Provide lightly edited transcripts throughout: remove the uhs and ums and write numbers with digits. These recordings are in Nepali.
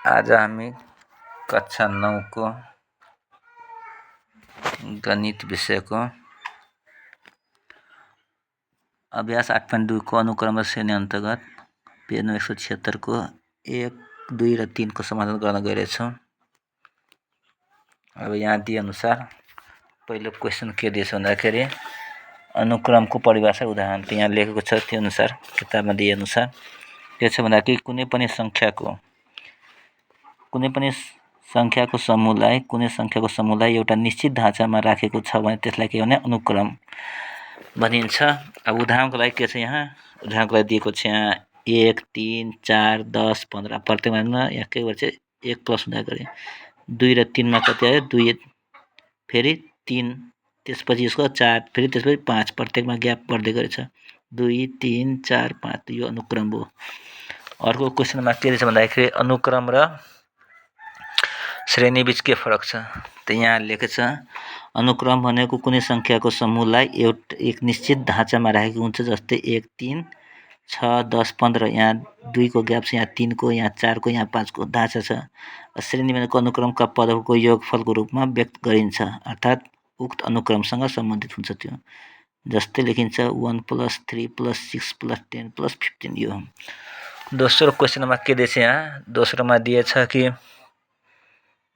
आज हामी कक्षा 9 को गणित विषयको अभ्यास 8.2 को अनुक्रम र श्रेणी अन्तर्गत पेज नम्बर 176 को 1, 2 र 3 को समाधान गर्न गइरहेछौँ। अब यहाँ दिए अनुसार पहिलो क्वेसन के दिएछ भन्दाखेरि अनुक्रमको परिभाषा उदाहरण त यहाँ लेखेको छ, त्यो अनुसार किताबमा दिए अनुसार के छ भन्दाखेरि कुनै पनि सङ्ख्याको समूहलाई एउटा निश्चित ढाँचामा राखेको छ भने त्यसलाई के भने अनुक्रम भनिन्छ। अब उदाहरणको लागि के छ, यहाँ उदाहरणको लागि दिएको छ यहाँ 1, 3, 4, 10, 15 प्रत्येकमा यहाँ के गर्छ 1 प्लस हुँदा गरे 2 र 3 मा कति आयो 2 फेरि 3 त्यसपछि यसको 4 फेरि त्यसपछि 5 प्रत्येकमा ग्याप बढ्दै गरेछ 2, 3, 4, 5 यो अनुक्रम हो। अर्को क्वेसनमा के रहेछ भन्दाखेरि अनुक्रम र श्रेणी बीच के फरक छ त यहाँ लेखेको छ अनुक्रम भनेको कुनै सङ्ख्याको समूहलाई एक निश्चित ढाँचामा राखेको हुन्छ, जस्तै 1, 3, 6, 10, 15 यहाँ 2 को ग्याप छ, यहाँ 3 को, यहाँ 4 को, यहाँ 5 को ढाँचा छ। श्रेणी भनेको अनुक्रमका पदहरूको योगफलको रूपमा व्यक्त गरिन्छ, अर्थात् उक्त अनुक्रमसँग सम्बन्धित हुन्छ त्यो। जस्तै लेखिन्छ 1 + 3 + 6 + 10 + 15 यो। दोस्रो क्वेसनमा के दिएछ, यहाँ दोस्रोमा दिएछ कि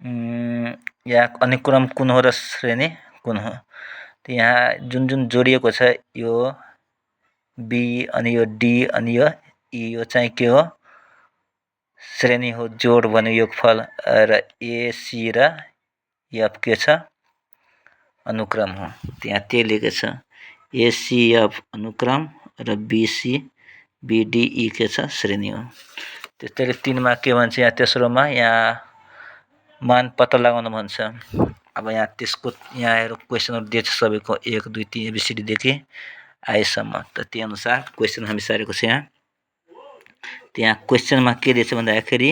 यहाँ अनुक्रम कुन हो र श्रेणी कुन हो। त यहाँ जुन जोडिएको छ यो बी अनि यो डी अनि यो ई यो चाहिँ के हो श्रेणी हो, जोड भन्यो योगफल, र ए सी र एफ के छ अनुक्रम हो। त्यहाँ त्यही लेखेको छ एसीएफ अनुक्रम र बीसी बीडीई के छ श्रेणी हो। त्यस्तै 3 मा के भन्छ, यहाँ तेस्रोमा यहाँ मान पत्ता लगाउन भन्छ। अब यहाँ त्यसको यहाँ हेर क्वेसनहरु दिएछ सबैको 1, 2, 3 एबीसीडी देखि आइसम्म, त त्यही अनुसार क्वेसन हामी सारेको छ। यहाँ त्यहाँ क्वेसनमा के दिएछ भन्दाखेरि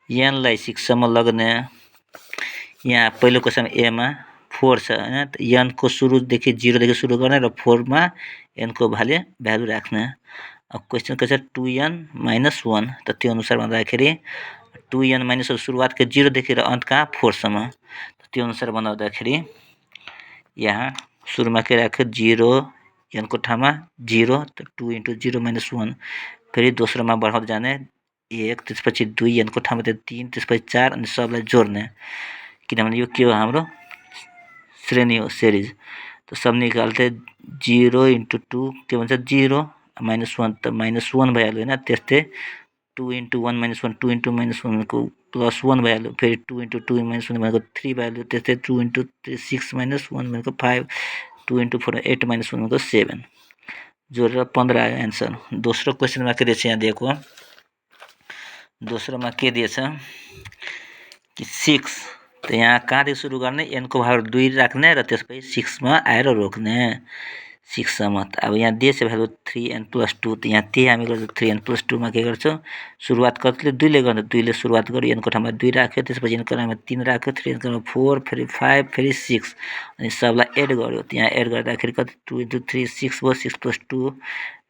n लाई 6 सम्म लग्ने, यहाँ पहिलो क्वेसन ए मा 4 छ हैन, त n को सुरुदेखि 0 देखि सुरु गर्ने र 4 मा n को भ्यालु राख्ने। अब क्वेसन के छ 2n - 1, त त्यो अनुसार भन्दाखेरि 2n - सुरुवात के 0 देखि र अन्त कहाँ 4 सम्म, त्यो अनुसार बनाउँदाखेरि यहाँ सुरुमा के राख्यो 0 n को ठाउँमा 0, त 2 × 0 - 1 फेरि दोस्रोमा बढाउँदै जाने 1, त्यसपछि 2 n को ठाउँमा 3, त्यसपछि 4 अनि सबलाई जोड्ने, किनभने यो के हो हाम्रो श्रेणी हो सिरिज। त सब निकाल्थे 0 × 2 के भन्छ 0 - 1 त -1 भइहाल्यो हैन। त्यस्तै 2 × 1 - 1 2 × -1 को +1 भइहाल्यो, फेरि 2 × 2 - 1 भनेको 3 भइहाल्यो, त्यस्तै 2 × 6 - 1 भनेको 5, 2 × 4 8 - 1 भनेको 7 जोडेर 15 आयो एन्सर। दोस्रो क्वेसनमा के दिएछ यहाँ दिएको, दोस्रोमा के दिएछ कि 6, त यहाँ कहाँदेखि सुरु गर्ने n को भ्यालु 2 राख्ने र त्यसपछि 6 मा आएर रोक्ने 6 सम्म। अब यहाँ दिएछ भ्यालु 3n + 2, त यहाँ त्यही हामी गर्छौँ 3n + 2 मा के गर्छौँ सुरुवात कतिले 2 ले गर्ने, 2 ले सुरुवात गर्यो n को ठाउँमा 2 राख्यो, त्यसपछि n को ठाउँमा 3 राख्यो, 3 को ठाउँमा 4 फेरि 5 फेरि 6 अनि सबलाई एड गर्यो। त्यहाँ एड गर्दाखेरि कति 2 × 3 6 भयो, 6 + 2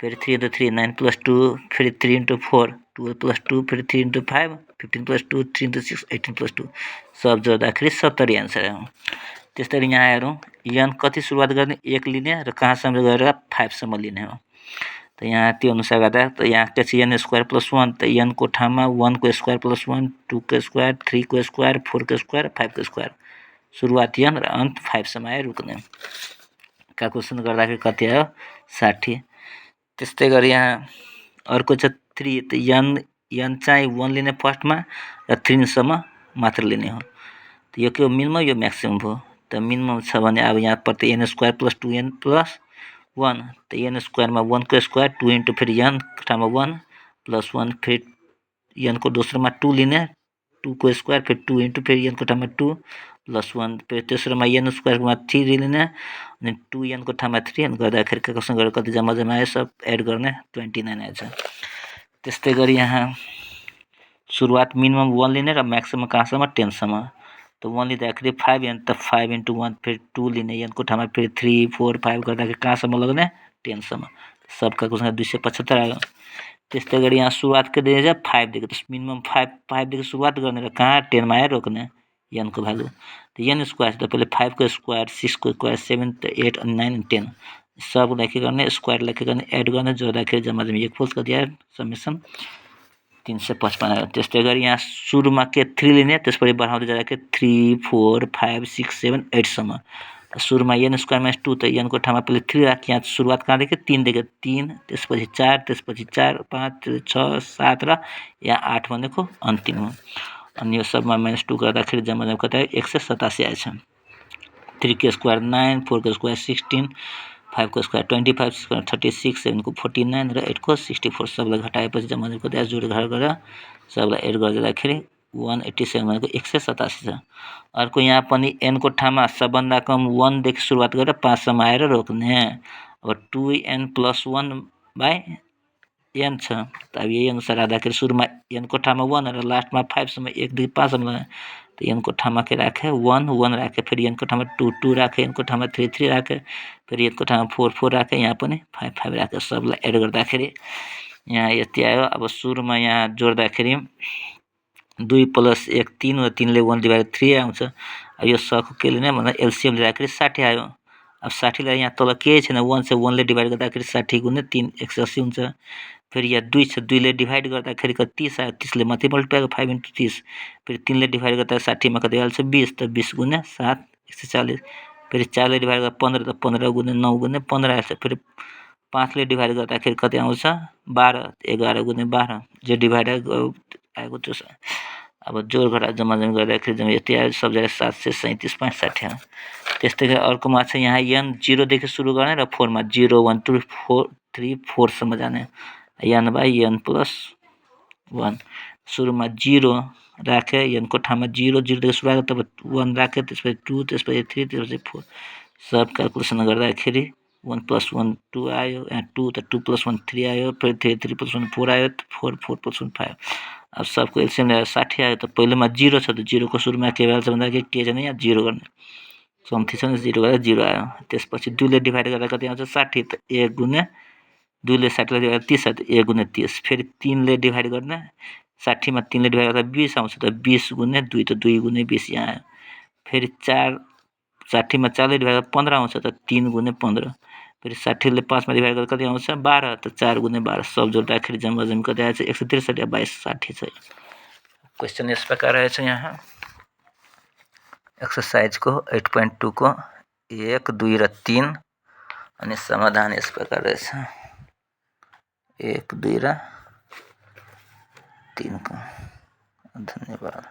फेरि 3 × 3 9 + 2 फेरि 3 × 4 12 + 2 फेरि 3 × 5 15 + 2 3 × 6 18 + 2 सब जोड्दाखेरि 70 एन्सर आयो। त्यस्तै यहाँ हेरौँ n कति सुरुवात गर्ने 1 लिने र कहाँसम्म गएर 5 सम्म लिने हो। त यहाँ त्यो अनुसार गर्दा त यहाँ के छ n² + 1, त n को ठाउँमा 1 को स्क्वायर + 1 2 को स्क्वायर 3 को स्क्वायर 4 को स्क्वायर 5 को स्क्वायर सुरुवात n र अन्त 5 सम्म आयो रुक्ने। क्याल्कुलेसन गर्दाखेरि कति आयो 60। त्यस्तै गरी यहाँ अर्को छ 3, त n चाहिँ 1 लिने फर्स्टमा र 3 सम्म मात्र लिने हो। त यो के हो मिनिमम, यो म्याक्सिमम भयो। त मिनिमम छ भने अब यहाँ प्रति n² + 2n + 1, त n² मा 1 को स्क्वायर 2 × फेरि n ठाउँमा 1 + 1 फेरि n को दोस्रोमा 2 लिने 2 को स्क्वायर फेरि 2 × फेरि n को ठाउँमा 2 + 1 फेरि तेस्रोमा n² मा 3 लिने अनि 2n को ठाउँमा 3 अनि गर्दाखेरि क्याल्कुलेसन गरेर कति जम्मा आयो सब एड गर्ने 29 आएछ। त्यस्तै गरी यहाँ सुरुवात मिनिमम 1 लिने र म्याक्सिमम कहाँसम्म 10 सम्म, त 1 लिँदाखेरि 5n, त 5 × 1 फेरि 2 लिने n को ठाउँमा फेरि 3 4 5 गर्दाखेरि कहाँसम्म लग्ने 10 सम्म, सब क्याल्कुलेसन 275 आयो। त्यस्तै गरी यहाँ सुरुवात गरिदिएको छ 5 दिएको त मिनिमम 5 दिएको सुरुवात गर्ने र कहाँ 10 मा आएर रोक्ने n को भ्यालु त n स्क्वायर त पहिले 5 को स्क्वायर 6 को स्क्वायर 7 8 अनि 9 अनि 10 सबलाई के गर्ने स्क्वायरलाई के गर्ने एड गर्ने जोड्दाखेरि जम्मा जम्मी योगफल कति आयो समेसन 355 आयो। त्यस्तै गरी यहाँ सुरुमा के 3 लिने त्यसपछि बढाउँदै जाँदाखेरि 3 4 5 6 7 8 सम्म सुरुमा n स्क्वायर माइनस 2 त n को ठाउँमा पहिले 3 राखी यहाँ सुरुवात कहाँदेखि 3 देखि 3 त्यसपछि 4 त्यसपछि 4 5 6 7 र यहाँ 8 भनेको अन्तिम हो। अनि यो सबमा माइनस 2 गर्दाखेरि जम्मा जम्मा कति आयो 187 आएछ। 3 को स्क्वायर 9 4 को स्क्वायर 16 5 को स्क्वायर 25 6 को 36 7 को 49 र 8 को 64 सबलाई घटाएपछि जम्मा जम्मा कति जोड घटाड गरेर सबलाई एड गर्दाखेरि 187 भनेको 187 छ। अर्को यहाँ पनि n को ठाउँमा सबभन्दा कम 1 देखि सुरुवात गरेर 5 सम्म आएर रोक्ने। अब 2n + 1 / n छ त अब यही अनुसार राख्दाखेरि सुरुमा n को ठाउँमा 1 र लास्टमा 5 सम्म 1 देखि 5 सम्म त n को ठाउँमा के राखे 1 1 राखे फेरि n को ठाउँमा 2 2 राखे n को ठाउँमा 3 3 राखे फेरि n को ठाउँमा 4 4 राखे यहाँ पनि 5 5 राखे सबलाई एड गर्दाखेरि यहाँ यति आयो। अब सुरुमा यहाँ जोड्दाखेरि 2 + 1 3 र 3 ले 1/3 आउँछ। अब यो सको के लिने भन्दा एलसीएम लिँदाखेरि 60 आयो। अब 60 लाई यहाँ तल केही छैन 1 से 1 ले डिभाइड गर्दाखेरि 60 गुणे 3 180 हुन्छ। फेरि यहाँ 2 छ 2 ले डिभाइड गर्दाखेरि कति 30 आयो 30 ले माथि मल्टिप्लाई 5 * 30 फेरि 3 ले डिभाइड गर्दा 60 मा कति आउँछ 20 त 20 गुणे 7 140 फेरि 4 ले डिभाइड गर्दा 15 त 15 गुणे 9 गुणे 15 आएछ। फेरि 5 ले डिभाइड गर्दाखेरि कति आउँछ 12 11 गुणे 12 जो डिभाइड आएको त्यो अब जोड घटाड जम्मा जम्मा गर्दाखेरि जम्मा यति आयो सब जग्गा 737.60 आयो। त्यस्तै गरी अर्कोमा छ यहाँ n 0 देखि सुरु गर्ने र 4 मा 0 1 2 4 3 4 सम्म जाने n / n + 1 सुरुमा 0 राखे n को ठाउँमा 0 0 देखि सुरु तब 1 राखे त्यसपछि 2 त्यसपछि 3 त्यसपछि 4 सब क्याल्कुलेसन गर्दाखेरि 1 + 1 2 आयो यहाँ 2 त 2 + 1 3 आयो फेरि 3 + 1 4 आयो 4 4 + 1 5 अब सबको एलसीएम ल्याएर 60 आयो त पहिलेमा 0 छ त 0 को सुरुमा के भइहाल्छ भन्दाखेरि के छैन यहाँ 0 गर्ने कम्ती छ नि 0 गरेर 0 आयो। त्यसपछि 2 ले डिभाइड गर्दा कति आउँछ 60 त 1 गुणे 2 ले 60 लाई 30 आयो त 1 गुणे 30 फेरि 3 ले डिभाइड गर्ने 60 मा 3 ले डिभाइड गर्दा 20 आउँछ त 20 गुणे 2 त 2 गुणे 20 यहाँ आयो। फेरि 4 60 मा 4 ले डिभाइड गर्दा 15 आउँछ त 3 गुणे 15 फेरि 60 ले 5 मा डिभाइड गर्दा कति आउँछ 12 त 4 गुणे 12 सब जोड्दाखेरि जम्मा जम्मी कति आएछ 163 / 22 60 छ। क्वेशन इस प्रकार रहेछ यहाँ एक्सरसाइज को 8.2 को 1 2 र 3 अनि समाधान इस प्रकार रहेछ 1 2 र 3 को। धन्यवाद।